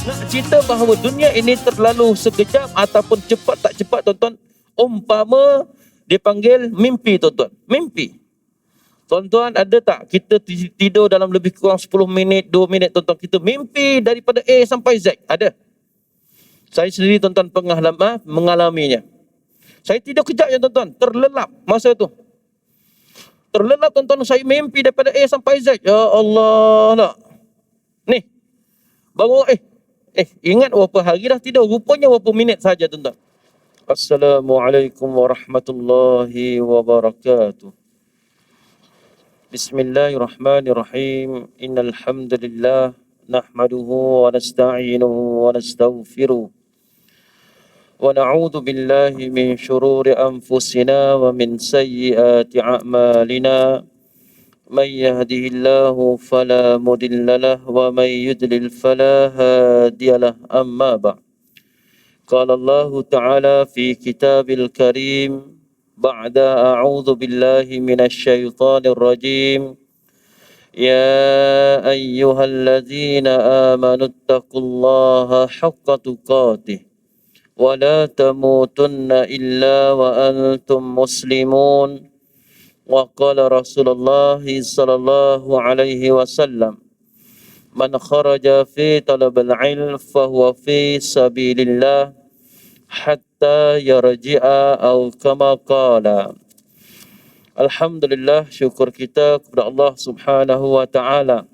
Nak cerita bahawa dunia ini terlalu sekejap ataupun cepat tak cepat tuan-tuan, umpama dipanggil mimpi tuan-tuan. Mimpi. Tuan-tuan ada tak kita tidur dalam lebih kurang 10 minit, 2 minit tuan-tuan, kita mimpi daripada A sampai Z? Ada. Saya sendiri tuan-tuan mengalaminya. Saya tidur kejap je tuan-tuan, terlelap masa tu. Terlelap tuan-tuan, saya mimpi daripada A sampai Z. Ya Allah nak. Ni. Baru ingat berapa hari dah tidur, rupanya berapa minit saja tuan-tuan. Assalamualaikum warahmatullahi wabarakatuh. Bismillahirrahmanirrahim. Innal hamdalillah nahmaduhu wa nasta'inuhu wa nastaghfiruh. Wa na'udzu billahi min shururi anfusina wa min sayyiati a'malina. Man yahdihillahu fala mudilla lahu wa man yudlil fala hadiya lahu. Amma ba'd. Qala Allah Ta'ala fi kitabil karim ba'da a'udzu billahi minasy syaithanir rajim. Ya ayyuhalladzina amanu taqullaha haqqa tuqatih wa la tamutunna illa wa antum muslimun. Wa qala Rasulullah sallallahu alaihi wasallam, man kharaja fi talabil ilm fahuwa fi sabilillah hatta yarji'a atau kama qala. Alhamdulillah, syukur kita kepada Allah Subhanahu wa taala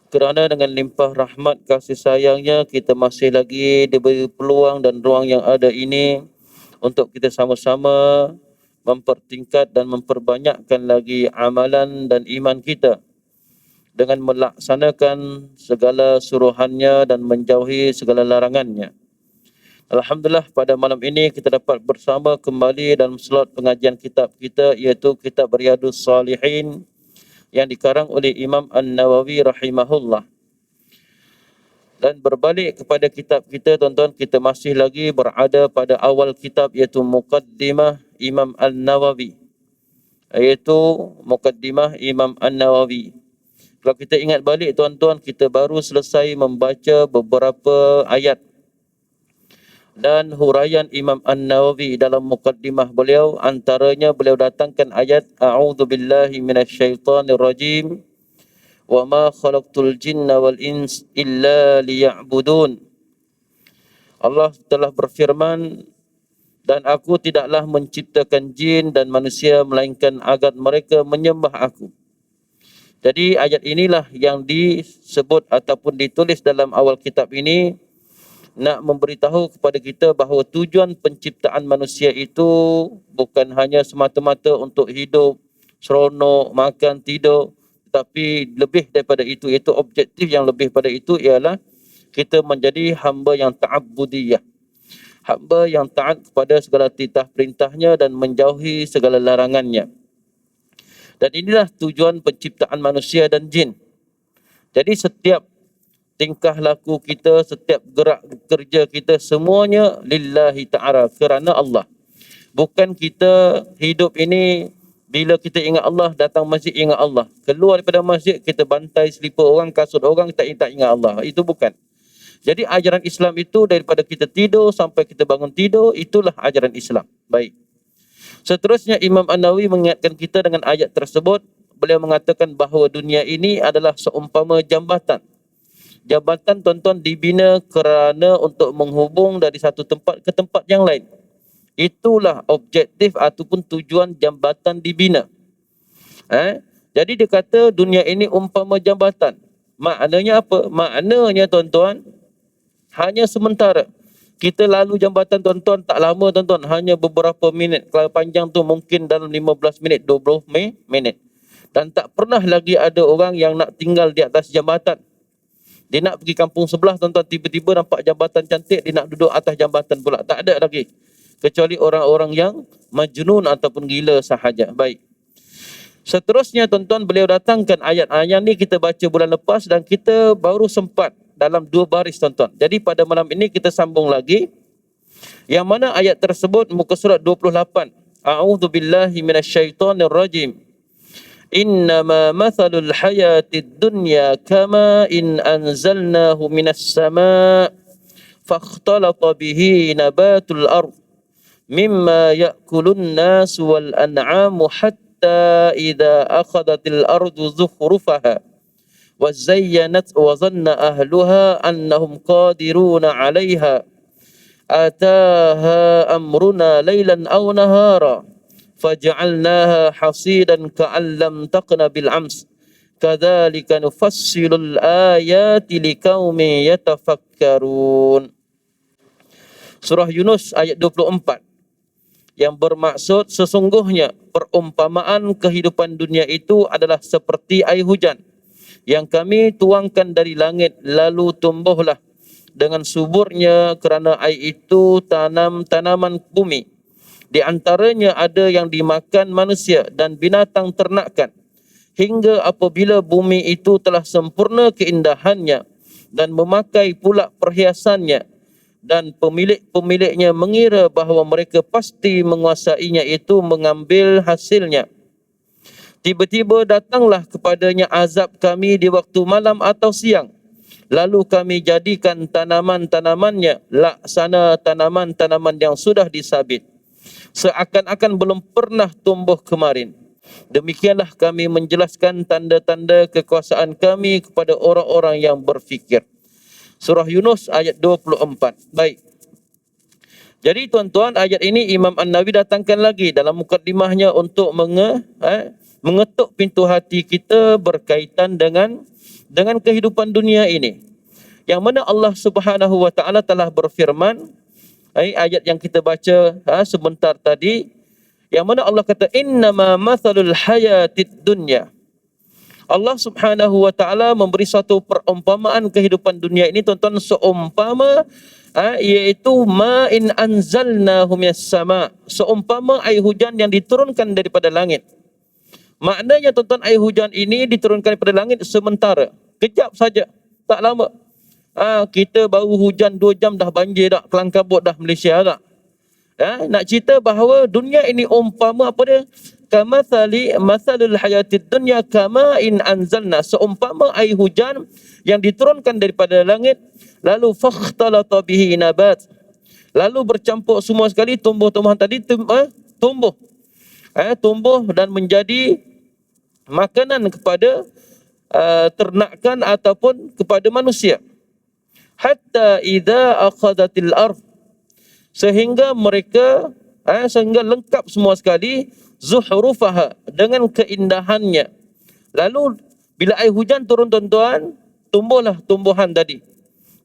kerana dengan limpah rahmat kasih sayangnya kita masih lagi diberi peluang dan ruang yang ada ini untuk kita sama-sama mempertingkat dan memperbanyakkan lagi amalan dan iman kita dengan melaksanakan segala suruhannya dan menjauhi segala larangannya. Alhamdulillah, pada malam ini kita dapat bersama kembali dalam slot pengajian kitab kita, iaitu kitab Riyadhus Shalihin yang dikarang oleh Imam An-Nawawi rahimahullah. Dan berbalik kepada kitab kita tuan-tuan, kita masih lagi berada pada awal kitab, iaitu Muqaddimah Imam An-Nawawi. Kalau kita ingat balik tuan-tuan, kita baru selesai membaca beberapa ayat dan huraian Imam An-Nawawi dalam muqaddimah beliau. Antaranya beliau datangkan ayat A'udzu billahi minasyaitonir rajim wa ma khalaqtul jinna wal ins illa liya'budun. Allah telah berfirman, dan aku tidaklah menciptakan jin dan manusia melainkan agar mereka menyembah aku. Jadi ayat inilah yang disebut ataupun ditulis dalam awal kitab ini nak memberitahu kepada kita bahawa tujuan penciptaan manusia itu bukan hanya semata-mata untuk hidup, seronok, makan, tidur, tetapi lebih daripada itu, iaitu objektif yang lebih pada itu ialah kita menjadi hamba yang ta'abbudiyah, hamba yang taat kepada segala titah perintahnya dan menjauhi segala larangannya. Dan inilah tujuan penciptaan manusia dan jin. Jadi setiap tingkah laku kita, setiap gerak kerja kita, semuanya lillahi ta'ala, kerana Allah. Bukan kita hidup ini bila kita ingat Allah, datang masjid ingat Allah, keluar daripada masjid kita bantai selipar orang, kasut orang, tak ingat Allah. Itu bukan. Jadi ajaran Islam itu daripada kita tidur sampai kita bangun tidur, itulah ajaran Islam. Baik. Seterusnya Imam An-Nawawi mengingatkan kita dengan ayat tersebut. Beliau mengatakan bahawa dunia ini adalah seumpama jambatan. Jambatan tuan-tuan dibina kerana untuk menghubung dari satu tempat ke tempat yang lain. Itulah objektif ataupun tujuan jambatan dibina. Jadi dia kata dunia ini umpama jambatan. Maknanya apa? Maknanya tuan-tuan, hanya sementara. Kita lalu jambatan tuan-tuan tak lama tuan-tuan, hanya beberapa minit. Kalau panjang tu mungkin dalam 15 minit, 20 minit. Dan tak pernah lagi ada orang yang nak tinggal di atas jambatan. Dia nak pergi kampung sebelah tuan-tuan, tiba-tiba nampak jambatan cantik, dia nak duduk atas jambatan pula. Tak ada lagi. Kecuali orang-orang yang majnun ataupun gila sahaja. Baik. Seterusnya tuan-tuan, beliau datangkan ayat-ayat ni kita baca bulan lepas dan kita baru sempat dalam 2 baris tuan-tuan. Jadi pada malam ini kita sambung lagi. Yang mana ayat tersebut muka surat 28. A'udzu billahi minasyaitonir rajim. Innama mathalul hayatid dunya kama in anzalnahu minas sama' fakhtalata bihi nabatul ard mimma ya'kulun nas wal an'amu hatta idza akhadhatil ardu zukhrufaha wa zayyanat wa dhanna ahluha annahum qadiruna 'alayha ataha amruna laylan aw nahara faj'alnaha hasidan ka'an lam taqna bil ams kadzalika nufassilul ayati liqaumin yatafakkarun. Surah Yunus ayat 24, yang bermaksud sesungguhnya perumpamaan kehidupan dunia itu adalah seperti air hujan yang kami tuangkan dari langit lalu tumbuhlah dengan suburnya kerana air itu tanaman bumi. Di antaranya ada yang dimakan manusia dan binatang ternakan hingga apabila bumi itu telah sempurna keindahannya dan memakai pula perhiasannya dan pemilik-pemiliknya mengira bahawa mereka pasti menguasainya itu mengambil hasilnya. Tiba-tiba datanglah kepadanya azab kami di waktu malam atau siang. Lalu kami jadikan tanaman-tanamannya laksana tanaman-tanaman yang sudah disabit, seakan-akan belum pernah tumbuh kemarin. Demikianlah kami menjelaskan tanda-tanda kekuasaan kami kepada orang-orang yang berfikir. Surah Yunus ayat 24. Baik. Jadi tuan-tuan, ayat ini Imam An-Nawawi datangkan lagi dalam mukaddimahnya untuk mengetuk pintu hati kita berkaitan dengan kehidupan dunia ini. Yang mana Allah Subhanahu wa taala telah berfirman, ayat yang kita baca sebentar tadi, yang mana Allah kata innama mathalul hayatid dunya. Allah Subhanahu wa taala memberi satu perumpamaan kehidupan dunia ini tuan-tuan seumpama iaitu ma'in anzalnahu minas sama', seumpama air hujan yang diturunkan daripada langit. Maknanya tuan-tuan, air hujan ini diturunkan daripada langit sementara, kejap saja, tak lama. Kita baru hujan 2 jam dah banjir dah, Kelang Kabut dah Malaysia dah. Nak cerita bahawa dunia ini umpama apa dia? Mathalul hayatid dunya kama in anzalna, seumpama air hujan yang diturunkan daripada langit lalu fakhtalata bihi nabat, lalu bercampur semua sekali tumbuh-tumbuhan tadi tumbuh dan menjadi makanan kepada ternakan ataupun kepada manusia. Hatta idza akhadatil ardh, sehingga mereka sehingga lengkap semua sekali zuhrufaha, dengan keindahannya. Lalu bila air hujan turun tuan-tuan, tumbuhlah tumbuhan tadi.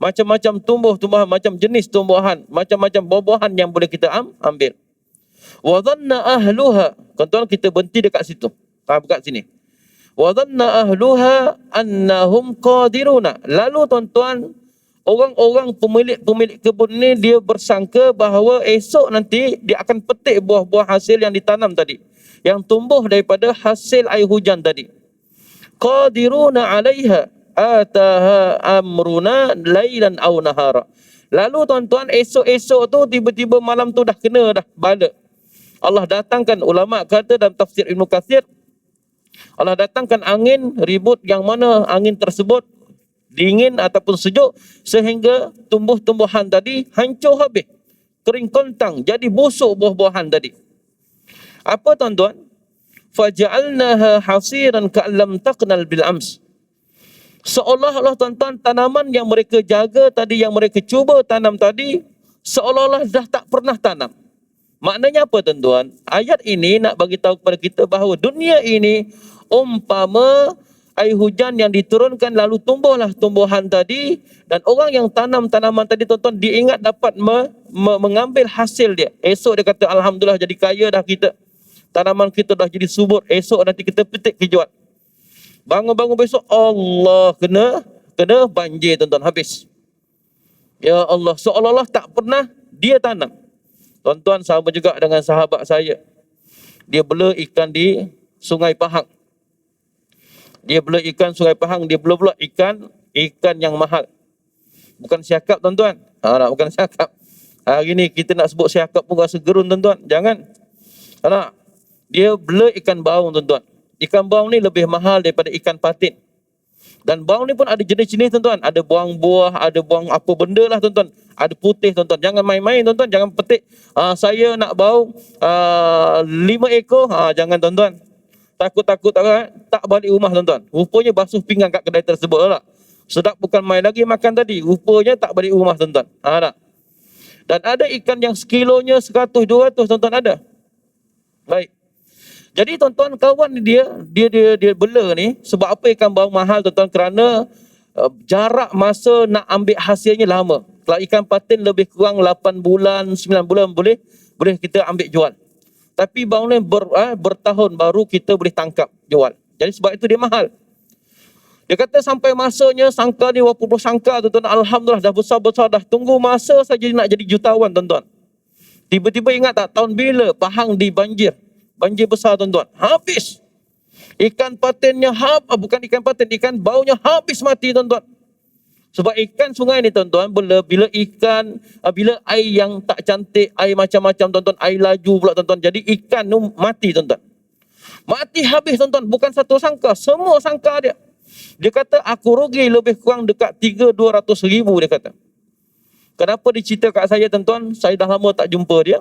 Macam-macam tumbuhan, macam jenis tumbuhan, macam-macam buah-buahan yang boleh kita ambil. Wa dhanna ahluha, tuan-tuan kita berhenti dekat situ. Dekat sini. Wa dhanna ahluha annahum qadiruna. Lalu tuan-tuan, orang-orang pemilik kebun ni dia bersangka bahawa esok nanti dia akan petik buah-buah hasil yang ditanam tadi, yang tumbuh daripada hasil air hujan tadi. Qadiruna 'alaiha ataha amruna lailan aw nahara. Lalu tuan-tuan, esok-esok tu tiba-tiba malam tu dah kena dah bala. Allah datangkan, ulama kata dalam tafsir Ibn Kathir, Allah datangkan angin ribut yang mana angin tersebut dingin ataupun sejuk sehingga tumbuh-tumbuhan tadi hancur habis, kering kontang, jadi busuk buah-buahan tadi. Apa tuan-tuan? Faja'alnaha hasiran ka'lam taqnal bil ams. Seolah-olah tuan-tuan, tanaman yang mereka jaga tadi, yang mereka cuba tanam tadi, seolah-olah dah tak pernah tanam. Maknanya apa tuan-tuan? Ayat ini nak bagi tahu kepada kita bahawa dunia ini umpama air hujan yang diturunkan lalu tumbuhlah tumbuhan tadi, dan orang yang tanam tanaman tadi tuan-tuan, dia ingat dapat mengambil hasil dia. Esok dia kata alhamdulillah jadi kaya dah kita. Tanaman kita dah jadi subur. Esok nanti kita petik kejuat. Bangun-bangun besok Allah kena banjir tuan-tuan, habis. Ya Allah, seolah-olah tak pernah dia tanam. Tuan-tuan, sama juga dengan sahabat saya. Dia bela ikan di Sungai Pahang. Dia bela ikan Sungai Pahang, dia bela pula ikan yang mahal. Bukan siakap tuan-tuan. Bukan siakap. Hari ni kita nak sebut siakap pun rasa gerun tuan-tuan. Jangan. Dia bela ikan baung tuan-tuan. Ikan baung ni lebih mahal daripada ikan patin. Dan baung ni pun ada jenis-jenis tuan-tuan. Ada buang buah, ada buang apa benda lah tuan-tuan. Ada putih tuan-tuan. Jangan main-main tuan-tuan. Jangan petik. Saya nak baung 5 ekor. Jangan tuan-tuan. Takut-takut tak balik rumah tuan-tuan. Rupanya basuh pinggang kat kedai tersebut lah. Sedap bukan main lagi makan tadi. Rupanya tak balik rumah tuan-tuan. Tak. Dan ada ikan yang sekilonya 100, 200 tuan-tuan ada. Baik. Jadi tuan-tuan, kawan ni dia bela ni sebab apa ikan baung mahal tuan-tuan? Kerana jarak masa nak ambil hasilnya lama. Kalau ikan patin lebih kurang 8 bulan, 9 bulan boleh kita ambil jual. Tapi baung ni bertahun baru kita boleh tangkap jual. Jadi sebab itu dia mahal. Dia kata sampai masanya sangka ni berapa sangka tuan-tuan, alhamdulillah dah besar-besar, dah tunggu masa saja nak jadi jutawan tuan-tuan. Tiba-tiba ingat tak tahun bila Pahang dibanjir? Banjir besar tuan-tuan. Habis. Ikan patinnya bukan ikan patin, ikan baungnya habis mati tuan-tuan. Sebab ikan sungai ni tuan-tuan, bila air yang tak cantik, air macam-macam tuan-tuan, air laju pula tuan-tuan. Jadi ikan tu mati tuan-tuan. Mati habis tuan-tuan, bukan satu sangka, semua sangka dia. Dia kata aku rugi lebih kurang dekat 300-200 ribu dia kata. Kenapa dia cerita kat saya tuan-tuan? Saya dah lama tak jumpa dia.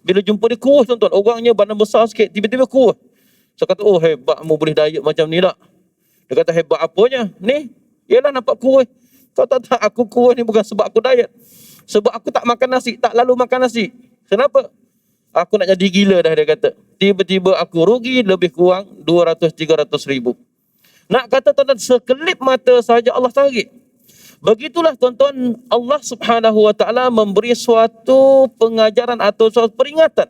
Bila jumpa dia kurus tuan-tuan, orangnya badan besar sikit, tiba-tiba kurus. Saya kata, oh hebat mu boleh diet macam ni tak? Dia kata hebat apanya? Ni, yelah nampak kurus. Kau tak, aku kurus ni bukan sebab aku diet. Sebab aku tak makan nasi, tak lalu makan nasi. Kenapa? Aku nak jadi gila dah dia kata. Tiba-tiba aku rugi lebih kurang 200-300 ribu. Nak kata tuan-tuan, sekelip mata sahaja Allah tarik. Begitulah tuan-tuan, Allah Subhanahu Wa Taala memberi suatu pengajaran atau suatu peringatan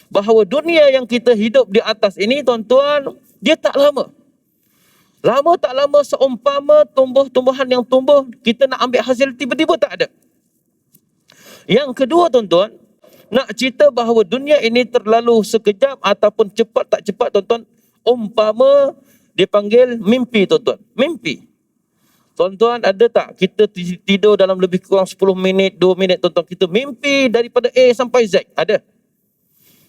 bahawa dunia yang kita hidup di atas ini tuan-tuan, dia tak lama. Lama tak lama seumpama tumbuh-tumbuhan yang tumbuh, kita nak ambil hasil tiba-tiba tak ada. Yang kedua tuan-tuan, nak cerita bahawa dunia ini terlalu sekejap ataupun cepat tak cepat tuan-tuan, umpama dipanggil mimpi tuan-tuan. Mimpi. Tuan-tuan, ada tak kita tidur dalam lebih kurang 10 minit, 2 minit tuan-tuan, kita mimpi daripada A sampai Z? Ada.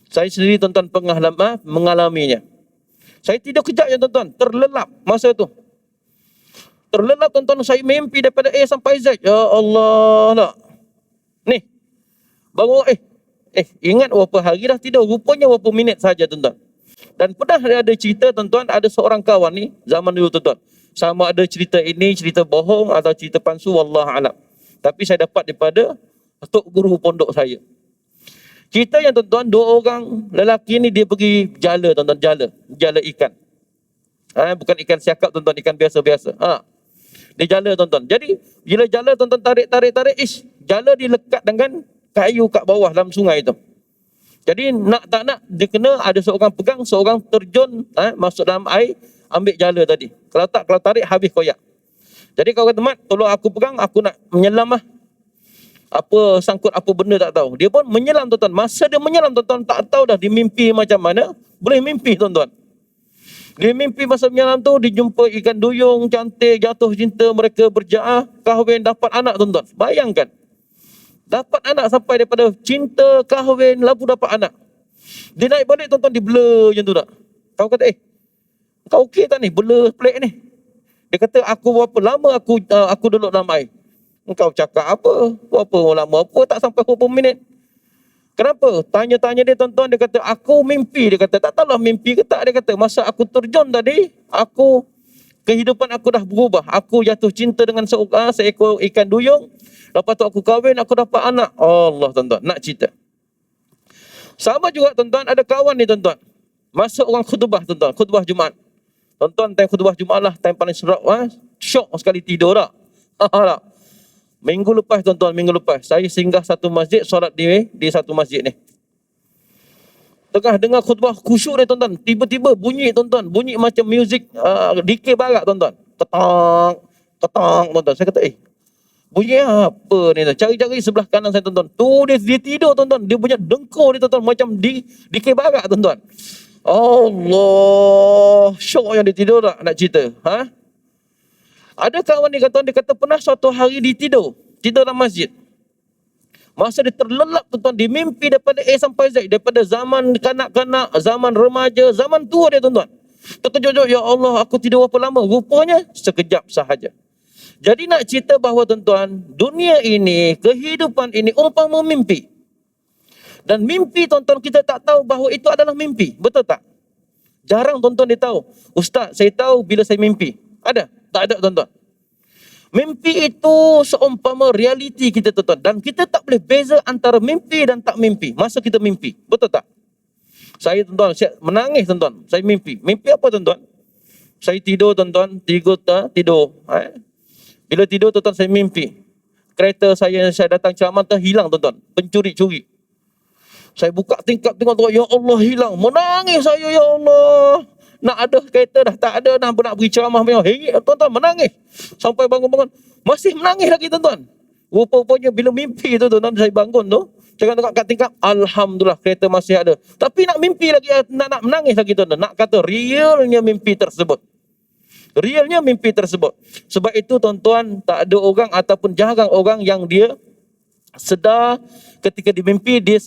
Saya sendiri tuan-tuan mengalaminya. Saya tidur kejap je tuan-tuan, terlelap masa tu. Terlelap tuan-tuan, saya mimpi daripada A sampai Z. Ya Allah nak. Ni, bangun ingat berapa hari dah tidur, rupanya berapa minit saja tuan-tuan. Dan pernah ada cerita tuan-tuan, ada seorang kawan ni, zaman dulu tuan-tuan. Sama ada cerita ini, cerita bohong atau cerita palsu, wallahu alam. Tapi saya dapat daripada tok guru pondok saya. Cerita yang tuan-tuan, 2 orang lelaki ni dia pergi jala tuan-tuan, jala ikan. Bukan ikan siakap tuan-tuan, ikan biasa-biasa. Dia jala tuan-tuan. Jadi bila jala tuan-tuan tarik, jala dilekat dengan kayu kat bawah dalam sungai tu. Jadi nak tak nak dia kena ada seorang pegang, seorang terjun masuk dalam air, ambil jala tadi. Kalau tarik habis koyak. Jadi kau kata, "Mat, tolong aku pegang, aku nak menyelam lah." Apa sangkut apa benda tak tahu. Dia pun menyelam tuan-tuan. Masa dia menyelam tuan-tuan, tak tahu dah dia mimpi macam mana. Boleh mimpi tuan-tuan. Dia mimpi masa menyelam tu, dia jumpa ikan duyung cantik, jatuh cinta, mereka berjaah, kahwin, dapat anak tuan-tuan. Bayangkan. Dapat anak sampai daripada cinta, kahwin, lalu dapat anak. Dia naik balik tuan-tuan, dia blur macam tu tak. Kau kata, kau okey tak ni? Blur pelik ni. Dia kata, aku berapa lama aku duduk dalam air? Engkau cakap apa? Berapa lama apa? Tak sampai berapa minit. Kenapa? Tanya-tanya dia tuan-tuan, dia kata, aku mimpi. Dia kata, tak tahulah mimpi ke tak. Dia kata, masa aku terjun tadi, kehidupan aku dah berubah. Aku jatuh cinta dengan seekor ikan duyung. Lepas tu aku kahwin, aku dapat anak. Allah tuan-tuan, nak cerita. Sama juga tuan-tuan, ada kawan ni tuan-tuan. Masuk orang khutbah tuan-tuan, khutbah Jumaat. Tuan-tuan, time khutbah Jumaat lah, time paling serak. Syok sekali tidur tak? Tak. Minggu lepas tuan-tuan, saya singgah satu masjid, solat di satu masjid ni. Tengah dengar khutbah, khusyuk dia tuan-tuan. Tiba-tiba bunyi tuan-tuan, bunyi macam muzik dikir barat tuan-tuan. Ketang tuan-tuan. Saya kata, bunyi apa ni? Cari-cari sebelah kanan saya tuan-tuan. Tu dia tidur tuan-tuan. Dia punya dengkur dia tuan-tuan macam dikir barat tuan-tuan. Allah, syok yang dia tidur tak nak cerita. Ada kawan ni kata, dia kata pernah suatu hari dia tidur dalam masjid. Masa dia terlelap tuan-tuan, dia mimpi daripada A sampai Z, daripada zaman kanak-kanak, zaman remaja, zaman tua dia tuan-tuan. Terkejut, ya Allah, aku tidur berapa lama? Rupanya sekejap sahaja. Jadi nak cerita bahawa tuan-tuan, dunia ini, kehidupan ini umpama mimpi. Dan mimpi tuan-tuan kita tak tahu bahawa itu adalah mimpi. Betul tak? Jarang tuan-tuan dia tahu. Ustaz, saya tahu bila saya mimpi. Ada? Tak ada tuan-tuan. Mimpi itu seumpama realiti kita tuan-tuan. Dan kita tak boleh beza antara mimpi dan tak mimpi. Masa kita mimpi. Betul tak? Saya tuan-tuan, saya menangis tuan-tuan. Saya mimpi. Mimpi apa tuan-tuan? Saya tidur tuan-tuan. Tidur. Bila tidur tuan-tuan saya mimpi. Kereta saya datang ceramah hilang tuan-tuan. Pencuri-curi. Saya buka tingkap tengok, ya Allah hilang. Menangis saya, ya Allah. Nak ada kereta dah tak ada, nak beri ceramah. Tuan-tuan menangis. Sampai bangun-bangun. Masih menangis lagi tuan-tuan. Rupa-rupanya bila mimpi tu tuan-tuan saya bangun tu. Saya tengok kat tingkap, Alhamdulillah kereta masih ada. Tapi nak mimpi lagi, nak menangis lagi tuan-tuan. Nak kata realnya mimpi tersebut. Realnya mimpi tersebut. Sebab itu tuan-tuan, tak ada orang ataupun jarang orang yang dia sedar ketika dimimpi dia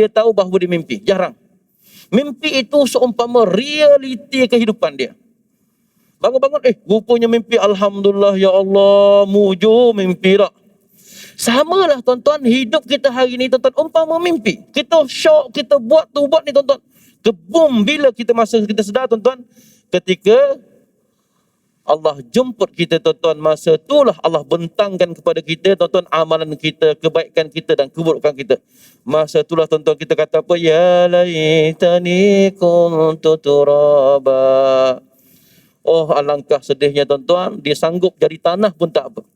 tahu bahawa dia mimpi. Jarang. Mimpi itu seumpama realiti kehidupan dia. Bangun-bangun, rupanya mimpi, Alhamdulillah, ya Allah, mujur mimpi tak. Samalah tuan-tuan, hidup kita hari ni tuan-tuan umpama mimpi. Kita syok, kita buat ni tuan-tuan. Kebum bila kita sedar tuan-tuan, ketika Allah jemput kita tuan-tuan, masa itulah Allah bentangkan kepada kita tuan-tuan amalan kita, kebaikan kita dan keburukan kita. Masa itulah tuan-tuan kita kata apa? Ya laitani kuntu turaba. Oh alangkah sedihnya tuan-tuan, dia sanggup jadi tanah pun tak apa.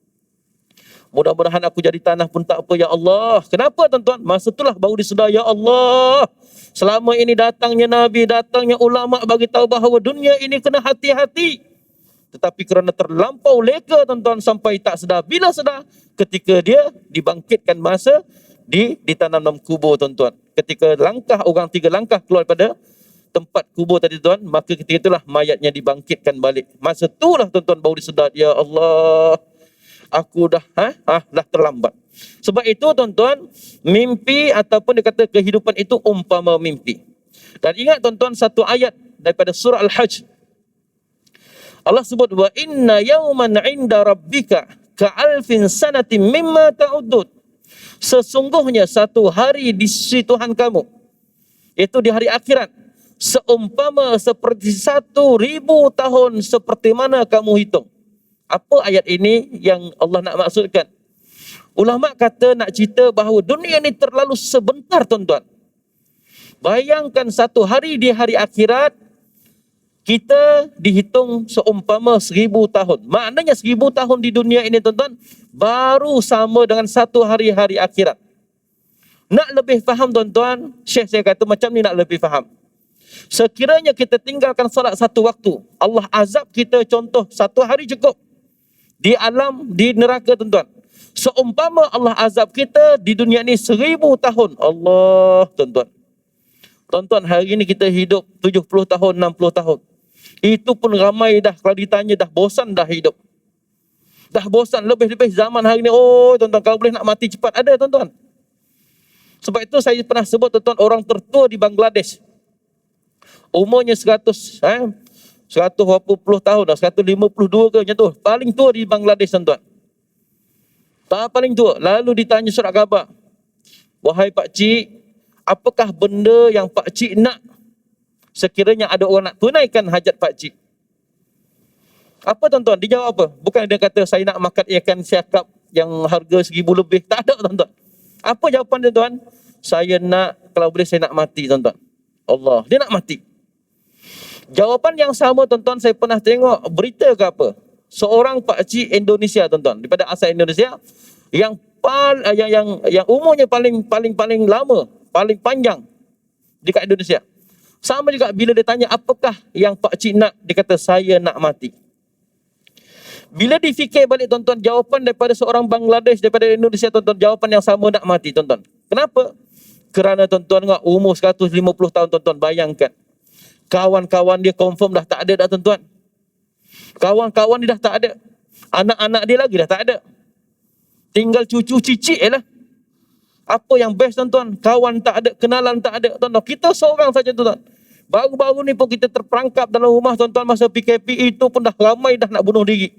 Mudah-mudahan aku jadi tanah pun tak apa ya Allah. Kenapa tuan-tuan? Masa itulah baru disedar, ya Allah, selama ini datangnya Nabi, datangnya ulama bagi tahu bahawa dunia ini kena hati-hati. Tetapi kerana terlampau leka tuan-tuan sampai tak sedar. Bila sedar? Ketika dia dibangkitkan masa ditanam dalam kubur tuan-tuan. Ketika orang 3 langkah keluar daripada tempat kubur tadi tuan, maka ketika itulah mayatnya dibangkitkan balik. Masa itulah tuan-tuan baru disedar, ya Allah, aku dah terlambat. Sebab itu tuan-tuan, mimpi ataupun dia kata kehidupan itu umpama mimpi. Dan ingat tuan-tuan satu ayat daripada surah Al-Hajj. Allah sebut, wa inna yawman 'inda rabbika ka'alfin sanatin mimma ta'udud. Sesungguhnya satu hari di sisi Tuhan kamu, iaitu di hari akhirat, seumpama seperti 1,000 tahun seperti mana kamu hitung. Apa ayat ini yang Allah nak maksudkan? Ulama kata nak cerita bahawa dunia ini terlalu sebentar tuan-tuan. Bayangkan satu hari di hari akhirat, kita dihitung seumpama 1,000 tahun. Maknanya 1,000 tahun di dunia ini tuan-tuan, baru sama dengan satu hari-hari akhirat. Nak lebih faham tuan-tuan, Syekh saya kata macam ni nak lebih faham. Sekiranya kita tinggalkan solat satu waktu, Allah azab kita contoh satu hari cukup. Di alam, di neraka tuan-tuan. Seumpama Allah azab kita di dunia ini 1,000 tahun. Allah tuan-tuan. Tuan-tuan hari ini kita hidup 70 tahun, 60 tahun. Itu pun ramai dah, kalau ditanya dah bosan dah hidup. Dah bosan, lebih-lebih zaman hari ni, oh tuan-tuan, kalau boleh nak mati cepat, ada tuan-tuan. Sebab itu saya pernah sebut tuan-tuan, orang tertua di Bangladesh, umurnya 100 berapa tahun dah, 152 ke macam tu, paling tua di Bangladesh tuan-tuan. Tak paling tua. Lalu ditanya surat khabar, wahai Pak Cik, apakah benda yang Pak Cik nak sekiranya ada orang nak tunaikan hajat Pak Cik? Apa tuan-tuan? Dia jawab apa? Bukan dia kata saya nak makan ikan siakap yang harga 1,000 lebih. Tak ada tuan-tuan. Apa jawapan dia tuan? Saya nak, kalau boleh saya nak mati tuan-tuan. Allah, dia nak mati. Jawapan yang sama tuan-tuan, saya pernah tengok berita ke apa. Seorang Pak Cik Indonesia tuan-tuan, daripada asal Indonesia, yang umurnya paling lama, paling panjang dekat Indonesia. Sama juga bila dia tanya apakah yang Pak Cik nak, dia kata saya nak mati. Bila difikir balik tuan-tuan, jawapan daripada seorang Bangladesh, daripada Indonesia tuan-tuan, jawapan yang sama, nak mati tuan-tuan. Kenapa? Kerana tuan-tuan tengok umur 150 tahun tuan-tuan, bayangkan. Kawan-kawan dia confirm dah tak ada dah tuan-tuan. Kawan-kawan dia dah tak ada. Anak-anak dia lagi dah tak ada. Tinggal cucu cicit je lah. Apa yang best tuan-tuan? Kawan tak ada, kenalan tak ada tuan-tuan. Kita seorang saja tuan-tuan. Baru-baru ni pun kita terperangkap dalam rumah tuan-tuan masa PKP itu pun dah ramai dah nak bunuh diri.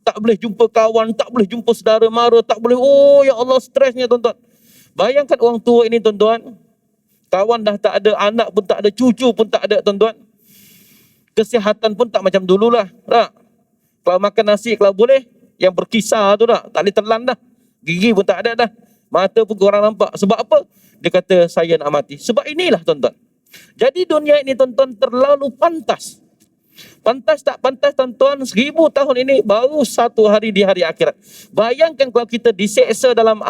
Tak boleh jumpa kawan, tak boleh jumpa saudara mara, tak boleh, oh ya Allah stresnya tuan-tuan. Bayangkan orang tua ini tuan-tuan, kawan dah tak ada, anak pun tak ada, cucu pun tak ada tuan-tuan. Kesihatan pun tak macam dululah. Tak? Kalau makan nasi kalau boleh, yang berkisar tu tak boleh telan dah. Gigi pun tak ada dah. Mata pun korang nampak. Sebab apa? Dia kata saya nak mati. Sebab inilah tuan-tuan. Jadi dunia ini tuan-tuan terlalu pantas. Pantas tak pantas tuan-tuan, 1000 tahun ini baru satu hari di hari akhirat. Bayangkan kalau kita diseksa dalam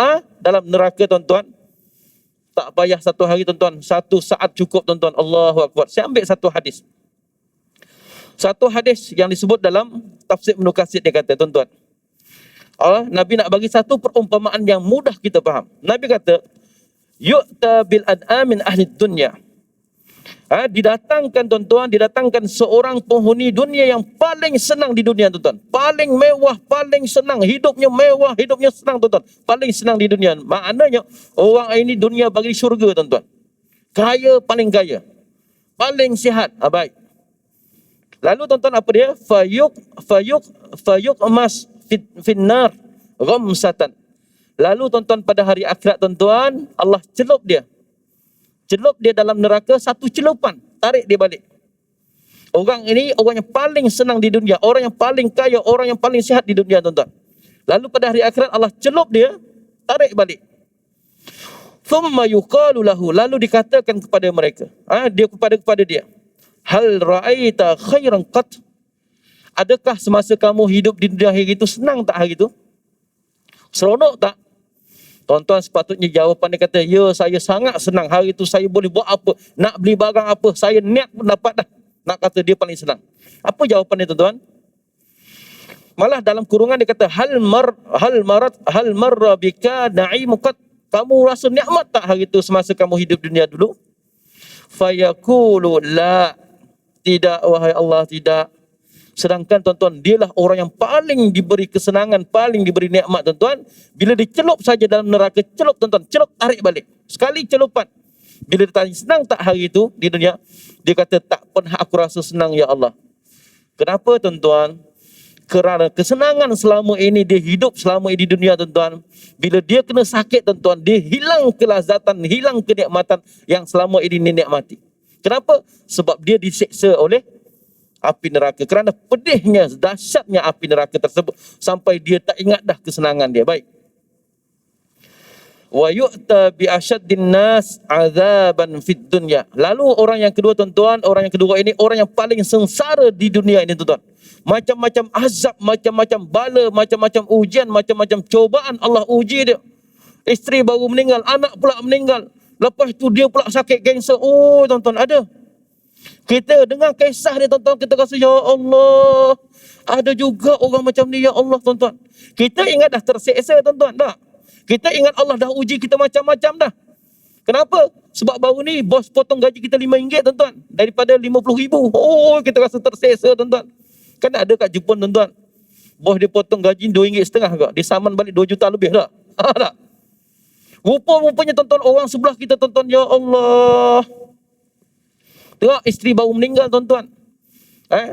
neraka tuan-tuan. Tak payah satu hari tuan-tuan, satu saat cukup tuan-tuan. Allahu Akbar. Saya ambil satu hadis. Satu hadis yang disebut dalam tafsir Ibnu Katsir, dia kata tuan-tuan. Nabi nak bagi satu perumpamaan yang mudah kita faham. Nabi kata, yu'ta bil ad'amin ahli dunya. Didatangkan tuan-tuan, didatangkan seorang penghuni dunia yang paling senang di dunia tuan-tuan. Paling mewah, paling senang. Hidupnya mewah, hidupnya senang tuan-tuan. Paling senang di dunia. Maknanya orang ini dunia bagi syurga tuan-tuan. Kaya, paling kaya. Paling sihat. Baik. Lalu tuan-tuan apa dia? Fayuk emas finnar ghamsatan. Lalu tuan-tuan pada hari akhirat tuan-tuan, Allah celup dia. Celup dia dalam neraka satu celupan, tarik dia balik. Orang ini orang yang paling senang di dunia, orang yang paling kaya, orang yang paling sihat di dunia tuan-tuan. Lalu pada hari akhirat Allah celup dia, tarik balik. Thumma yuqalu lahu, lalu dikatakan kepada mereka, dia kepada dia. Hal ra'aita khairan qat? Adakah semasa kamu hidup di dunia hari itu senang tak hari itu? Seronok tak? Tuan-tuan sepatutnya jawapan dia kata, ya saya sangat senang. Hari itu saya boleh buat apa, nak beli barang apa, saya niat pun dapat dah. Nak kata dia paling senang. Apa jawapan dia tuan-tuan? Malah dalam kurungan dia kata, hal marra bika na'imukat. Kamu rasa nikmat tak hari itu semasa kamu hidup dunia dulu? Fayaqulu la. Tidak wahai Allah, tidak. Sedangkan tuan-tuan, dialah orang yang paling diberi kesenangan, paling diberi nikmat tuan-tuan. Bila dicelup saja dalam neraka, celup tuan-tuan, celup tarik balik. Sekali celupan. Bila ditanya senang tak hari itu di dunia, dia kata tak pernah aku rasa senang ya Allah. Kenapa tuan-tuan? Kerana kesenangan selama ini dia hidup selama ini di dunia tuan-tuan. Bila dia kena sakit tuan-tuan, dia hilang kelazatan, hilang kenikmatan yang selama ini dinikmati. Kenapa? Sebab dia diseksa oleh api neraka. Kerana pedihnya, dahsyatnya api neraka tersebut sampai dia tak ingat dah kesenangan dia. Baik. Wa yu'ta bi asyaddin nas azaban fid dunya. Lalu orang yang kedua tuan-tuan, orang yang kedua ini orang yang paling sengsara di dunia ini tuan-tuan. Macam-macam azab, macam-macam bala, macam-macam ujian, macam-macam cobaan Allah uji dia. Isteri baru meninggal, anak pula meninggal. Lepas tu dia pula sakit kanser. Oh tuan-tuan, ada. Kita dengar kisah dia tuan-tuan, kita rasa ya Allah, ada juga orang macam ni ya Allah tuan-tuan. Kita ingat dah terseksa tuan-tuan, tak? Kita ingat Allah dah uji kita macam-macam dah. Kenapa? Sebab baru ni bos potong gaji kita RM5 tuan-tuan, daripada RM50,000. Oh, kita rasa terseksa tuan-tuan. Kan ada kat Jepun tuan-tuan, bos dia potong gaji RM2.5 kak, dia saman balik 2 juta lebih tak? Tak? Rupa-rupanya tuan-tuan orang sebelah kita tuan-tuan, ya Allah. Tengok isteri baru meninggal tuan-tuan.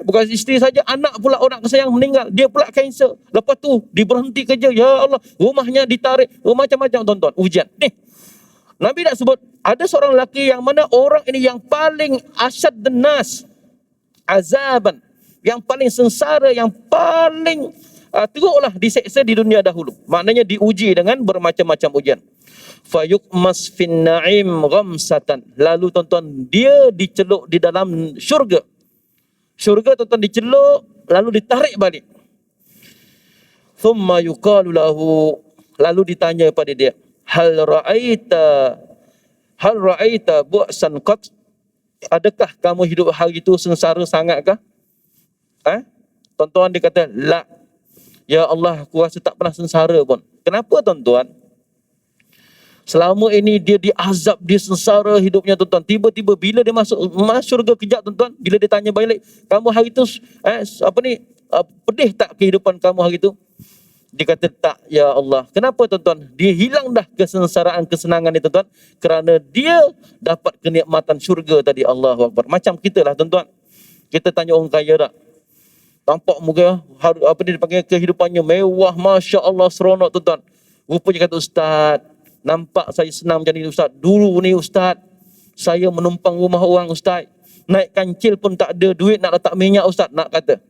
Bukan isteri saja, anak pula orang kesayang meninggal. Dia pula kanser. Lepas tu diberhenti kerja. Ya Allah, rumahnya ditarik. Macam-macam tuan-tuan, ujian. Nabi nak sebut, ada seorang lelaki yang mana orang ini yang paling asyadun nas azaban, yang paling sengsara, yang paling teruklah diseksa di dunia dahulu. Maknanya diuji dengan bermacam-macam ujian. Fayuqmas fin na'im ghamsatan. Lalu tuan-tuan, dia diceluk di dalam syurga. Syurga tuan-tuan diceluk, lalu ditarik balik. Thumma yuqalu lahu, lalu ditanya pada dia, hal ra'aita bu'san qat? Adakah kamu hidup hari itu sengsara sangatkah? Tuan-tuan, dia kata, la. Ya Allah, aku rasa tak pernah sengsara pun. Kenapa tuan-tuan? Selama ini dia diazab, dia sengsara hidupnya tuan-tuan. Tiba-tiba bila dia masuk syurga kejap tuan-tuan, bila dia tanya balik, kamu hari itu pedih tak kehidupan kamu hari itu? Dia kata tak, ya Allah. Kenapa tuan-tuan? Dia hilang dah kesengsaraan, kesenangan ni tuan-tuan, kerana dia dapat kenikmatan syurga tadi. Allahu Akbar. Macam kita lah tuan-tuan. Kita tanya orang kaya tak? Tampak muka apa dia dipanggil, kehidupannya mewah, Masya Allah, seronok tuan-tuan. Rupanya kata, Ustaz, nampak saya senang macam ni Ustaz. Dulu ni Ustaz, saya menumpang rumah orang Ustaz. Naik kancil pun tak ada duit nak letak minyak Ustaz, nak kata.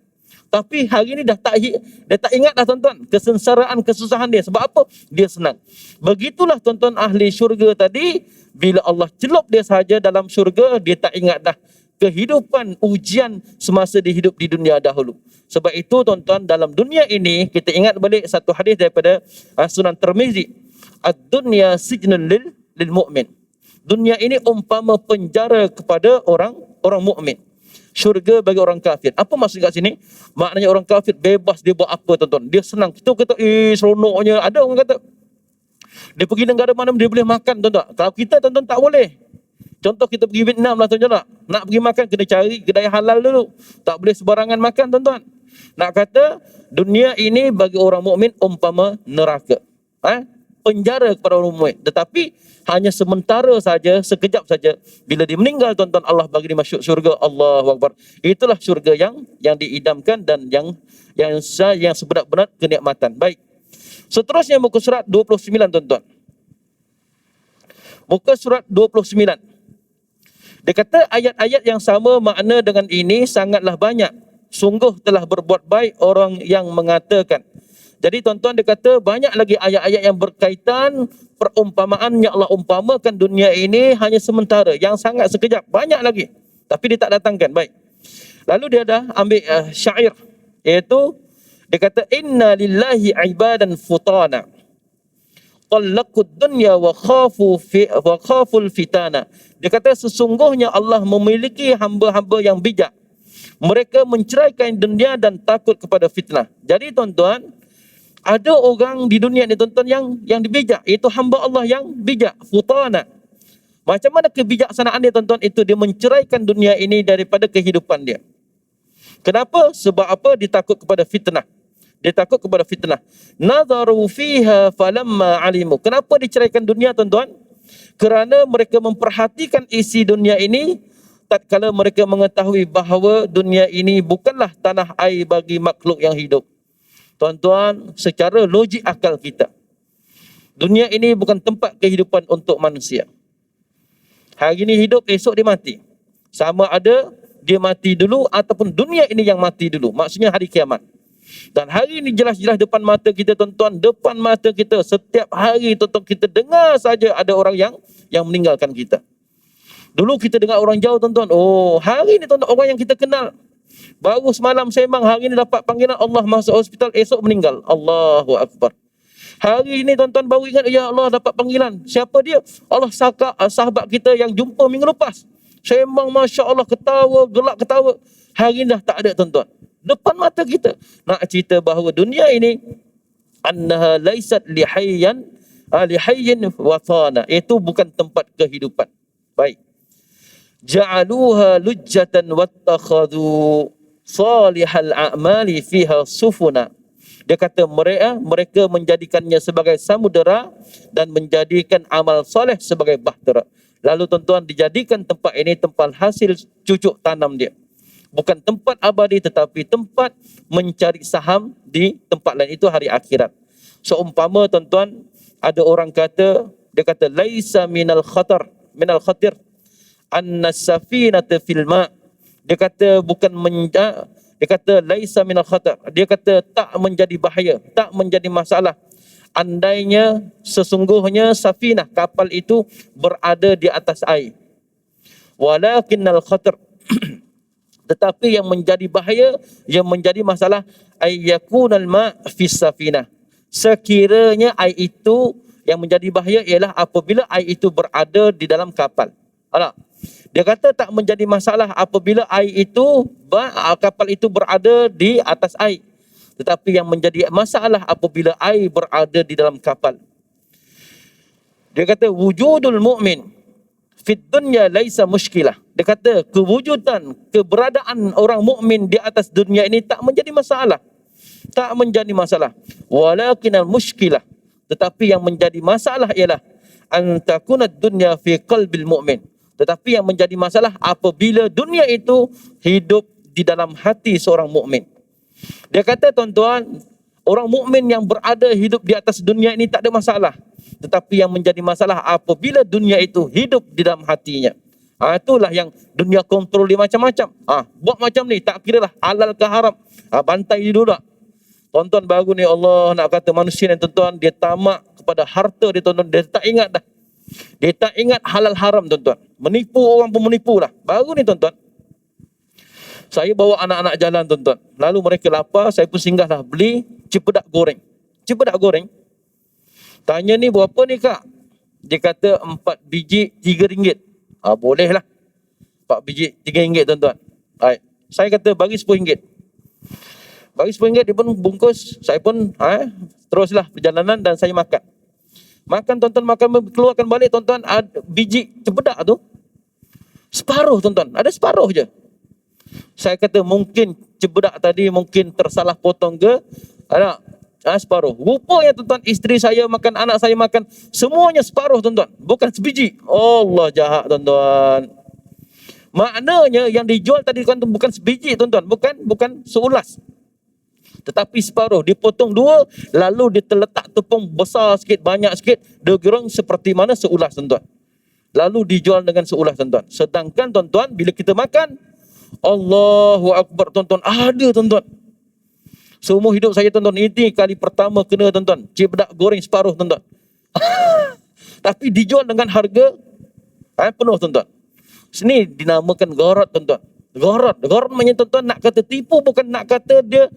Tapi hari ni dia tak ingat dah tuan-tuan kesengsaraan, kesusahan dia. Sebab apa? Dia senang. Begitulah tuan-tuan ahli syurga tadi, bila Allah celup dia sahaja dalam syurga, dia tak ingat dah kehidupan ujian semasa dia hidup di dunia dahulu. Sebab itu tuan-tuan, dalam dunia ini kita ingat balik satu hadis daripada Sunan Tirmizi, ad-dunya sijnun lil mu'min. Dunia ini umpama penjara kepada orang mukmin. Syurga bagi orang kafir. Apa maksud kat sini? Maknanya orang kafir bebas dia buat apa tuan-tuan. Dia senang. Kita kata, seronoknya. Ada orang kata, dia pergi negara mana dia boleh makan tuan-tuan. Kalau kita tuan-tuan tak boleh. Contoh kita pergi Vietnam lah tuan-tuan. Nak pergi makan kena cari kedai halal dulu. Tak boleh sebarangan makan tuan-tuan. Nak kata dunia ini bagi orang mukmin umpama neraka. Penjara kepada orang mukmin. Tetapi hanya sementara saja, sekejap saja. Bila dia meninggal tuan-tuan, Allah bagi dia masuk syurga. Allahu Akbar. Itulah syurga yang diidamkan dan yang sebenar-benar kenikmatan. Baik. Seterusnya muka surat 29 tuan-tuan. Muka surat 29. Dia kata ayat-ayat yang sama makna dengan ini sangatlah banyak. Sungguh telah berbuat baik orang yang mengatakan. Jadi tuan-tuan, dia kata banyak lagi ayat-ayat yang berkaitan perumpamaan yang Allah umpamakan dunia ini hanya sementara, yang sangat sekejap. Banyak lagi. Tapi dia tak datangkan. Baik. Lalu dia dah ambil syair. Iaitu, dia kata, Inna lillahi ibadan futana. Qallaqud dunya wa khaful fitana. Dia kata sesungguhnya Allah memiliki hamba-hamba yang bijak. Mereka menceraikan dunia dan takut kepada fitnah. Jadi tuan-tuan, ada orang di dunia ni tuan-tuan yang bijak, iaitu hamba Allah yang bijak, futana. Macam mana kebijaksanaan dia tuan-tuan? Itu dia menceraikan dunia ini daripada kehidupan dia. Kenapa? Sebab apa? Dia takut kepada fitnah. Dia takut kepada fitnah. Nadharu fiha falamma alimu. Kenapa diceraikan dunia tuan-tuan? Kerana mereka memperhatikan isi dunia ini tatkala mereka mengetahui bahawa dunia ini bukanlah tanah air bagi makhluk yang hidup. Tuan-tuan, secara logik akal kita, dunia ini bukan tempat kehidupan untuk manusia. Hari ini hidup, esok dia mati. Sama ada dia mati dulu ataupun dunia ini yang mati dulu. Maksudnya hari kiamat. Dan hari ini jelas-jelas depan mata kita tuan-tuan, depan mata kita setiap hari tuan-tuan kita dengar saja ada orang yang meninggalkan kita. Dulu kita dengar orang jauh tuan-tuan. Oh, hari ini tuan-tuan orang yang kita kenal. Baru semalam sembang, hari ini dapat panggilan Allah masuk hospital, esok meninggal. Allahu Akbar. Hari ini tuan-tuan baru ingat, ya Allah dapat panggilan. Siapa dia? Allah sahabat kita yang jumpa minggu lepas. Sembang Masya Allah, ketawa, gelak ketawa. Hari ini dah tak ada tuan-tuan. Depan mata kita. Nak cerita bahawa dunia ini annaha laysat lihayyin wa thana. Itu bukan tempat kehidupan. Baik. Ja'aluha lujjatan wattakhadhu salihal a'mali fiha sufuna. Dia kata mereka menjadikannya sebagai samudera dan menjadikan amal soleh sebagai bahtera. Lalu tuan-tuan, dijadikan tempat ini tempat hasil cucuk tanam dia. Bukan tempat abadi tetapi tempat mencari saham di tempat lain. Itu hari akhirat. Seumpama tuan-tuan, ada orang kata, dia kata laisa minal khatir anna safinata fil ma. Dia kata dia kata laisa minal khatar. Dia kata tak menjadi bahaya, tak menjadi masalah andainya sesungguhnya safinah, kapal itu berada di atas air. Walakinnal khatar tetapi yang menjadi bahaya, yang menjadi masalah ayyakunal ma fis safinah. Sekiranya air itu yang menjadi bahaya ialah apabila air itu berada di dalam kapal. Dia kata tak menjadi masalah apabila air itu, kapal itu berada di atas air. Tetapi yang menjadi masalah apabila air berada di dalam kapal. Dia kata wujudul mu'min fid dunya laisa mushkilah. Dia kata keberadaan orang mukmin di atas dunia ini tak menjadi masalah. Tak menjadi masalah. Walakinal mushkilah, tetapi yang menjadi masalah ialah an takunad dunya fi qalbil mu'min. Tetapi yang menjadi masalah apabila dunia itu hidup di dalam hati seorang mukmin. Dia kata tuan-tuan, orang mukmin yang berada hidup di atas dunia ini tak ada masalah. Tetapi yang menjadi masalah apabila dunia itu hidup di dalam hatinya. Itulah yang dunia kontrol dia macam-macam. Buat macam ni, tak kira lah halal ke haram. Bantai dia dulu tak. Tuan-tuan baru ni Allah nak kata manusia ni tuan-tuan, dia tamak kepada harta dia tuan-tuan. Dia tak ingat dah. Dia tak ingat halal haram tuan-tuan. Menipu orang pun menipu lah. Baru ni tuan-tuan, saya bawa anak-anak jalan tuan-tuan. Lalu mereka lapar, saya pun singgahlah beli cipedak goreng. Cipedak goreng. Tanya ni berapa ni kak? Dia kata 4 biji RM3. Boleh lah. 4 biji RM3 tuan-tuan. Baik. Saya kata bagi RM10. Bagi RM10 dia pun bungkus. Saya pun teruslah perjalanan dan saya makan. Makan tuan-tuan, makan keluarkan balik tuan-tuan, biji cipedak tu separuh tuan-tuan. Ada separuh je. Saya kata mungkin cipedak tadi mungkin tersalah potong ke, ada separuh. Rupanya tuan-tuan, isteri saya makan, anak saya makan, semuanya separuh tuan-tuan, bukan sebiji. Allah jahat tuan-tuan. Maknanya yang dijual tadi bukan sebiji tuan-tuan, bukan seulas, tetapi separuh. Dipotong 2, lalu dia terletak tepung besar sikit, banyak sikit, dia gerong seperti mana seulas tuan-tuan. Lalu dijual dengan seulas tuan-tuan. Sedangkan tuan-tuan, bila kita makan, Allahu Akbar tuan-tuan, ada tuan-tuan. Seumur hidup saya tuan-tuan, ini kali pertama kena tuan-tuan, cipedak goreng separuh tuan-tuan. Tapi dijual dengan harga penuh tuan-tuan. Sini dinamakan gharat tuan-tuan. Gharat maknanya tuan-tuan, nak kata tipu bukan, nak kata dia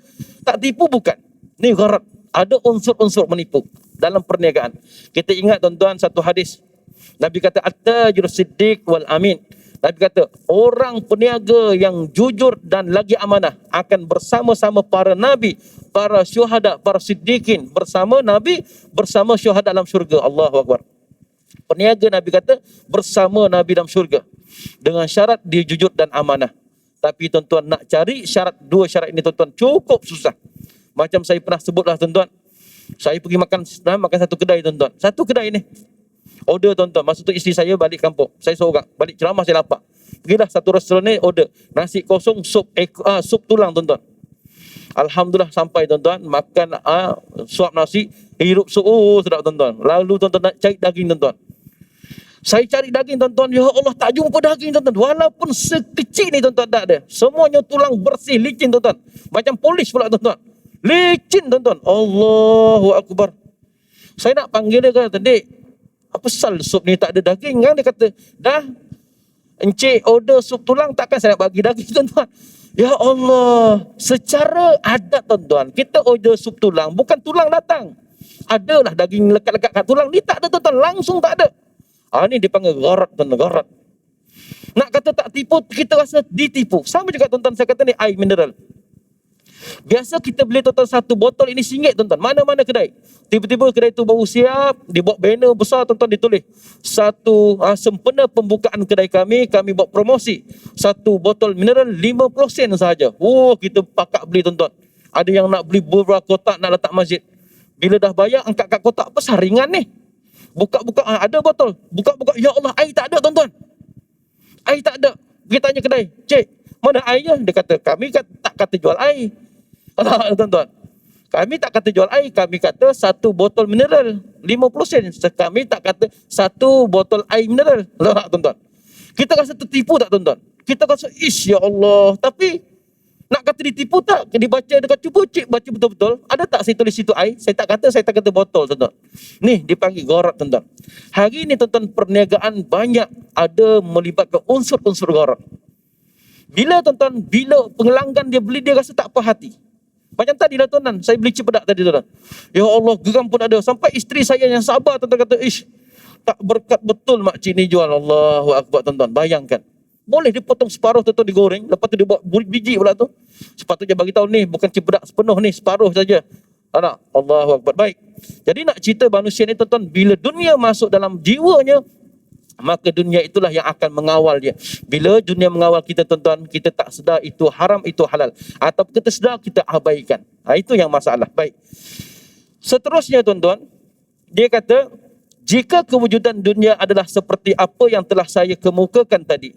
tak tipu bukan. Ni gharat. Ada unsur-unsur menipu dalam perniagaan. Kita ingat tuan-tuan satu hadis. Nabi kata at-tajir siddiq wal amin. Nabi kata orang peniaga yang jujur dan lagi amanah akan bersama-sama para nabi, para syuhada, para siddiqin, bersama nabi, bersama syuhada dalam syurga. Allahu Akbar. Peniaga Nabi kata bersama nabi dalam syurga, dengan syarat dia jujur dan amanah. Tapi tuan-tuan, nak cari dua syarat ini tuan-tuan cukup susah. Macam saya pernah sebutlah tuan-tuan, saya pergi makan satu kedai tuan-tuan. Satu kedai ni order tuan-tuan. Masa tu isteri saya balik kampung, saya seorang balik ceramah, saya lapar. Pergilah satu restoran ni, order nasi kosong sup tulang tuan-tuan. Alhamdulillah sampai tuan-tuan, makan suap nasi, hirup sup, sedap tuan-tuan. Lalu tuan-tuan nak cari daging tuan-tuan. Saya cari daging tuan-tuan, ya Allah tak jumpa daging tuan-tuan. Walaupun sekecil ni tuan-tuan tak ada. Semuanya tulang bersih, licin tuan-tuan. Macam polis pula tuan-tuan. Licin tuan-tuan. Allahu Akbar. Saya nak panggil dia, kata, "Dek, apa sal sup ni tak ada daging?" Kan dia kata, "Dah, encik order sup tulang, takkan saya nak bagi daging tuan-tuan." Ya Allah, secara adat tuan-tuan, kita order sup tulang, bukan tulang datang. Adalah daging lekat-lekat kat tulang, ni tak ada tuan-tuan, langsung tak ada. Ni dipanggil gharat tuan-tuan, gharat. Nak kata tak tipu, kita rasa ditipu. Sama juga tuan-tuan, saya kata ni air mineral. Biasa kita beli tuan-tuan satu botol ini RM1 tuan-tuan. Mana-mana kedai. Tiba-tiba kedai tu baru siap, dibuat banner besar tuan-tuan, ditulis satu sempena pembukaan kedai kami buat promosi. Satu botol mineral 50 sen sahaja. Kita pakak beli tuan-tuan. Ada yang nak beli beberapa kotak nak letak masjid. Bila dah bayar, angkat kat kotak, apa saringan ni? Buka-buka, ada botol. Buka-buka, ya Allah, air tak ada tuan-tuan. Air tak ada. Pergi tanya kedai, "Cik, mana airnya?" Dia kata, "Kami tak kata jual air." Tuan-tuan, kami tak kata jual air, kami kata satu botol mineral 50 sen. Kami tak kata satu botol air mineral. Tuan-tuan, kita rasa tertipu tak tuan-tuan? Kita rasa ya Allah. Tapi nak kata ditipu tak? Dibaca dekat, cuba cik baca betul-betul, ada tak saya tulis situ air? Saya tak kata botol tuan-tuan. Ni dipanggil gharat tuan-tuan. Hari ni tuan-tuan, perniagaan banyak ada melibatkan unsur-unsur gharat. Bila tuan-tuan, bila pelanggan dia beli, dia rasa tak puas hati. Macam tadi lah tuan-tuan, saya beli cipedak tadi tuan-tuan. Ya Allah, geram pun ada. Sampai isteri saya yang sabar tuan-tuan kata, tak berkat betul makcik ni jual. Allahu Akbar tuan-tuan, bayangkan. Boleh dipotong separuh tuan-tuan, digoreng, lepas tu dia buat biji pula tu. Sepatutnya bagi tahu ni bukan cipedak sepenuh ni, separuh saja. Allahu Akbar. Baik. Jadi nak cerita manusia ni tuan-tuan, bila dunia masuk dalam jiwanya, maka dunia itulah yang akan mengawal dia. Bila dunia mengawal kita tuan-tuan, kita tak sedar itu haram, itu halal, atau kita sedar, kita abaikan. Itu yang masalah. Baik. Seterusnya tuan-tuan, dia kata, jika kewujudan dunia adalah seperti apa yang telah saya kemukakan tadi,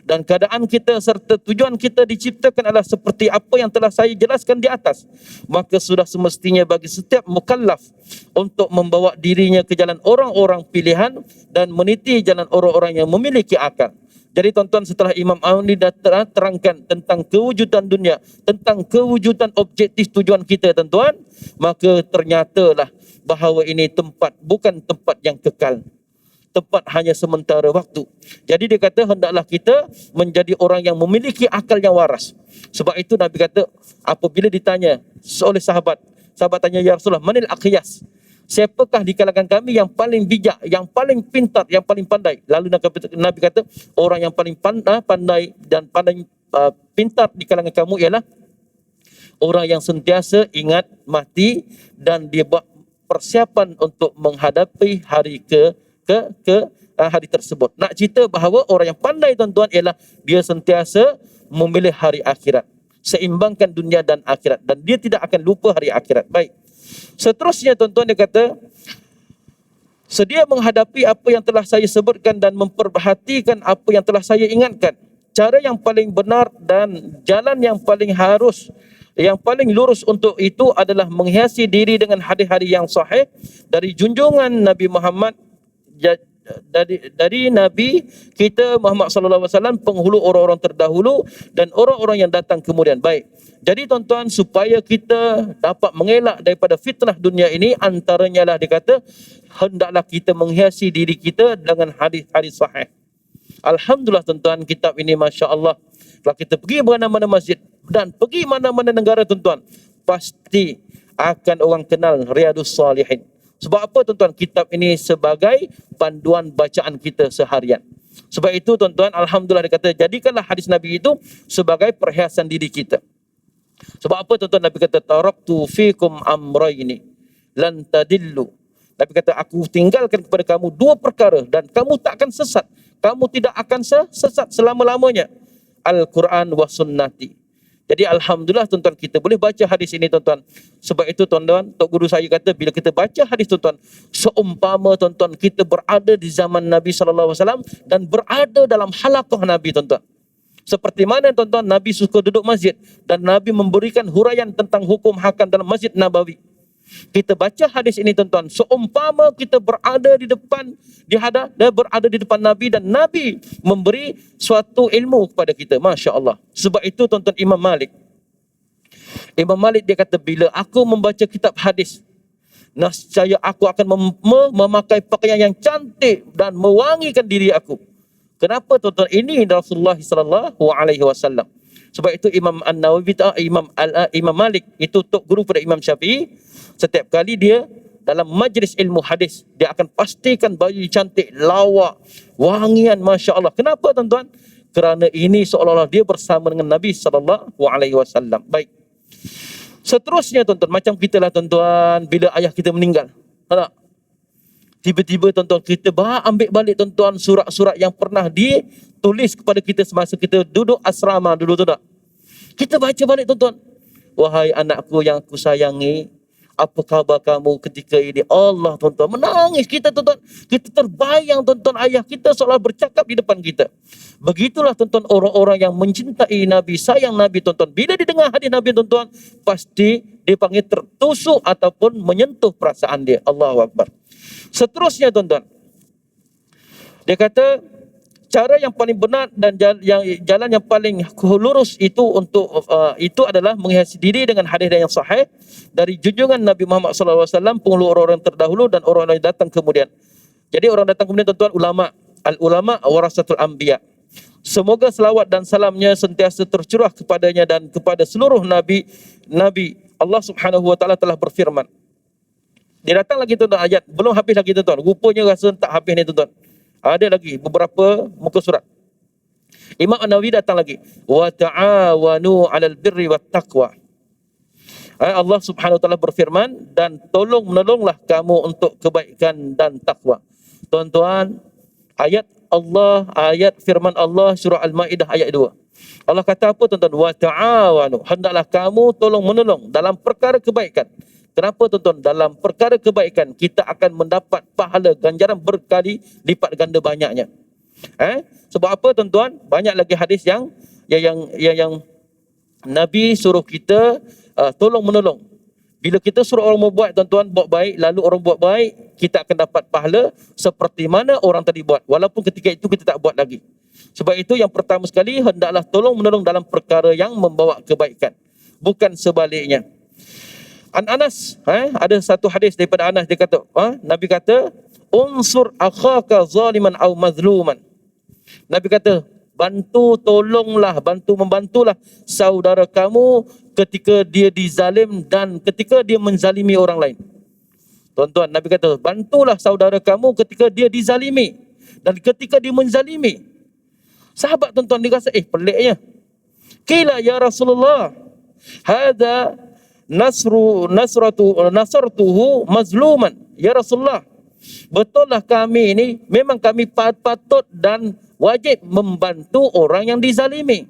dan keadaan kita serta tujuan kita diciptakan adalah seperti apa yang telah saya jelaskan di atas, maka sudah semestinya bagi setiap mukallaf untuk membawa dirinya ke jalan orang-orang pilihan dan meniti jalan orang-orang yang memiliki akal. Jadi tuan-tuan, setelah Imam Auni dah terangkan tentang kewujudan dunia, tentang kewujudan objektif tujuan kita tuan-tuan, maka ternyatalah bahawa ini tempat, bukan tempat yang kekal, tempat hanya sementara waktu. Jadi dia kata hendaklah kita menjadi orang yang memiliki akal yang waras. Sebab itu Nabi kata, apabila ditanya oleh sahabat tanya, ya Rasulullah, manil aqyas? Siapakah di kalangan kami yang paling bijak, yang paling pintar, yang paling pandai? Lalu Nabi kata, orang yang paling pandai dan paling pintar di kalangan kamu ialah orang yang sentiasa ingat mati dan dia buat persiapan untuk menghadapi hari hari tersebut. Nak cerita bahawa orang yang pandai tuan-tuan ialah dia sentiasa memilih hari akhirat, seimbangkan dunia dan akhirat, dan dia tidak akan lupa hari akhirat. Baik. Seterusnya tuan-tuan, dia kata, sedia menghadapi apa yang telah saya sebutkan dan memperhatikan apa yang telah saya ingatkan. Cara yang paling benar dan jalan yang paling lurus untuk itu adalah menghiasi diri dengan hadis-hadis yang sahih dari junjungan Nabi Muhammad, dari Nabi kita Muhammad sallallahu alaihi wasallam, penghulu orang-orang terdahulu dan orang-orang yang datang kemudian. Baik. Jadi tuan-tuan, supaya kita dapat mengelak daripada fitnah dunia ini, antaranya lah dia kata, hendaklah kita menghiasi diri kita dengan hadis-hadis sahih. Alhamdulillah tuan-tuan, kitab ini masya-Allah, kalau kita pergi mana-mana masjid dan pergi mana-mana negara tuan-tuan, pasti akan orang kenal Riyadhus Salihin. Sebab apa tuan-tuan? Kitab ini sebagai panduan bacaan kita seharian. Sebab itu tuan-tuan, alhamdulillah, dia kata, jadikanlah hadis Nabi itu sebagai perhiasan diri kita. Sebab apa tuan-tuan? Nabi kata, taraktu fikum amrayni lan tadillu. Nabi kata, aku tinggalkan kepada kamu dua perkara dan kamu tak akan sesat. Kamu tidak akan sesat selama-lamanya. Al-Quran wa sunnati. Jadi alhamdulillah tuan-tuan, kita boleh baca hadis ini tuan-tuan. Sebab itu tuan-tuan, Tok Guru saya kata, bila kita baca hadis tuan-tuan, seumpama tuan-tuan kita berada di zaman Nabi sallallahu alaihi wasallam dan berada dalam halaqah Nabi tuan-tuan. Seperti mana tuan-tuan, Nabi suka duduk masjid dan Nabi memberikan huraian tentang hukum hakam dalam Masjid Nabawi. Kita baca hadis ini tuan-tuan, seumpama kita berada di depan, berada di depan Nabi dan Nabi memberi suatu ilmu kepada kita. Masya Allah. Sebab itu tuan-tuan, Imam Malik dia kata, bila aku membaca kitab hadis, nescaya aku akan memakai pakaian yang cantik dan mewangikan diri aku. Kenapa tuan-tuan? Ini Rasulullah sallallahu alaihi wasallam. Sebab itu Imam An-Nawawi, Imam Malik itu tok guru pada Imam Syafi'i. Setiap kali dia dalam majlis ilmu hadis, dia akan pastikan baju cantik, lawak, wangian, masya-Allah. Kenapa tuan-tuan? Kerana ini seolah-olah dia bersama dengan Nabi sallallahu alaihi wasallam. Baik. Seterusnya tuan-tuan, macam kita lah tuan-tuan, bila ayah kita meninggal, tak? Tiba-tiba tuan-tuan, kita ambil balik tuan-tuan surat-surat yang pernah ditulis kepada kita semasa kita duduk asrama dulu tu tak? Kita baca balik tuan-tuan. Wahai anakku yang aku sayangi, apa khabar kamu ketika ini? Allah tuan-tuan, menangis kita tuan-tuan. Kita terbayang tuan-tuan, ayah kita seolah bercakap di depan kita. Begitulah tuan-tuan orang-orang yang mencintai Nabi, sayang Nabi tuan-tuan. Bila didengar hadis Nabi tuan-tuan, pasti dipanggil tertusuk ataupun menyentuh perasaan dia. Allahu Akbar. Seterusnya tuan-tuan, dia kata, cara yang paling benar dan jalan yang paling lurus itu itu adalah menghiasi diri dengan hadis yang sahih dari junjungan Nabi Muhammad sallallahu alaihi wasallam, penghulu orang-orang terdahulu dan orang yang datang kemudian. Jadi orang datang kemudian tuan-tuan, ulama warasatul anbiya. Semoga selawat dan salamnya sentiasa tercurah kepadanya dan kepada seluruh nabi. Allah Subhanahu wa taala telah berfirman. Dia datang lagi tuan-tuan ayat, belum habis lagi tuan-tuan. Rupanya rasa tak habis ni tuan-tuan. Ada lagi beberapa muka surat. Imam An-Nawawi datang lagi. Wa ta'awanu 'alal birri wat taqwa. Allah Subhanahu wa taala berfirman, dan menolonglah kamu untuk kebaikan dan takwa. Tuan-tuan, ayat Allah, ayat firman Allah surah Al-Maidah ayat 2. Allah kata apa tuan-tuan? Wa ta'awanu, hendaklah kamu tolong menolong dalam perkara kebaikan. Kenapa tuan-tuan? Dalam perkara kebaikan kita akan mendapat pahala ganjaran berkali lipat ganda banyaknya. Sebab apa tuan-tuan? Banyak lagi hadis yang Nabi suruh kita tolong menolong. Bila kita suruh orang membuat tuan-tuan buat baik, lalu orang buat baik, kita akan dapat pahala seperti mana orang tadi buat, walaupun ketika itu kita tak buat lagi. Sebab itu yang pertama sekali, hendaklah tolong menolong dalam perkara yang membawa kebaikan, bukan sebaliknya. Anas, ada satu hadis daripada Anas, dia kata, Nabi kata, unsur akhaka zaliman aw mazluman. Nabi kata, membantulah saudara kamu ketika dia dizalim dan ketika dia menzalimi orang lain. Tuan-tuan, Nabi kata, bantulah saudara kamu ketika dia dizalimi dan ketika dia menzalimi. Sahabat tuan-tuan dia rasa, peliknya. Qila ya Rasulullah, hadza nasartuhu mazluman. Ya Rasulullah, betullah kami ini memang kami patut dan wajib membantu orang yang dizalimi.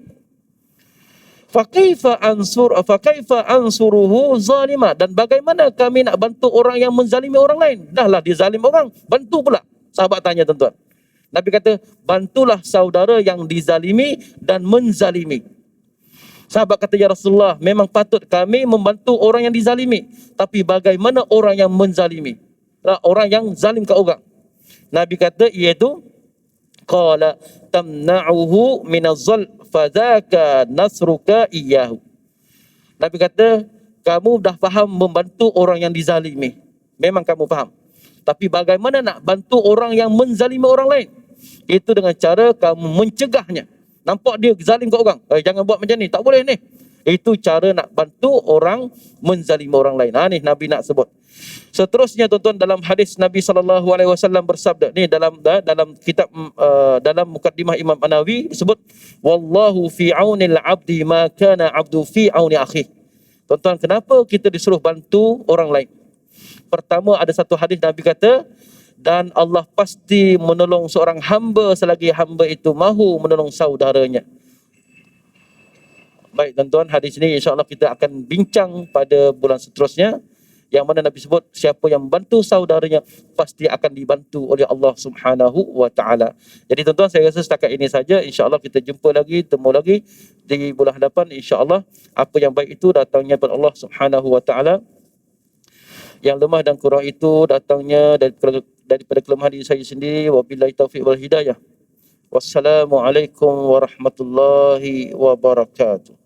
Fakaifa ansuruhu zalima, dan bagaimana kami nak bantu orang yang menzalimi orang lain? Dahlah dia zalim orang, bantu pula. Sahabat tanya tuan-tuan. Nabi kata, bantulah saudara yang dizalimi dan menzalimi. Sahabat kata, ya Rasulullah, memang patut kami membantu orang yang dizalimi, tapi bagaimana orang yang menzalimi? Orang yang zalim ke orang. Nabi kata, iaitu qala tamna'uhu minaz-zal fadzaka nasruka iyyahu. Nabi kata, kamu dah faham membantu orang yang dizalimi, memang kamu faham, tapi bagaimana nak bantu orang yang menzalimi orang lain? Itu dengan cara kamu mencegahnya. Nampak dia zalim kat orang, jangan buat macam ni, tak boleh ni. Itu cara nak bantu orang menzalimi orang lain. Ni Nabi nak sebut. Seterusnya tuan-tuan, dalam hadis Nabi SAW bersabda, ni dalam kitab dalam mukaddimah Imam An-Nawawi disebut, wallahu fi aunil abdi ma kana abdu fi auni akhi. Tuan-tuan, kenapa kita disuruh bantu orang lain? Pertama, ada satu hadis Nabi kata, dan Allah pasti menolong seorang hamba selagi hamba itu mahu menolong saudaranya. Baik tuan-tuan, hadis ini insya-Allah kita akan bincang pada bulan seterusnya, yang mana Nabi sebut siapa yang membantu saudaranya pasti akan dibantu oleh Allah Subhanahu wa taala. Jadi tuan-tuan, saya rasa setakat ini saja. Insya-Allah kita jumpa lagi, temu lagi di bulan hadapan insya-Allah. Apa yang baik itu datangnya daripada Allah Subhanahu wa taala. Yang lemah dan kurang itu datangnya daripada kelemahan diri saya sendiri. Wabillahi taufiq wal hidayah. Wassalamualaikum warahmatullahi wabarakatuh.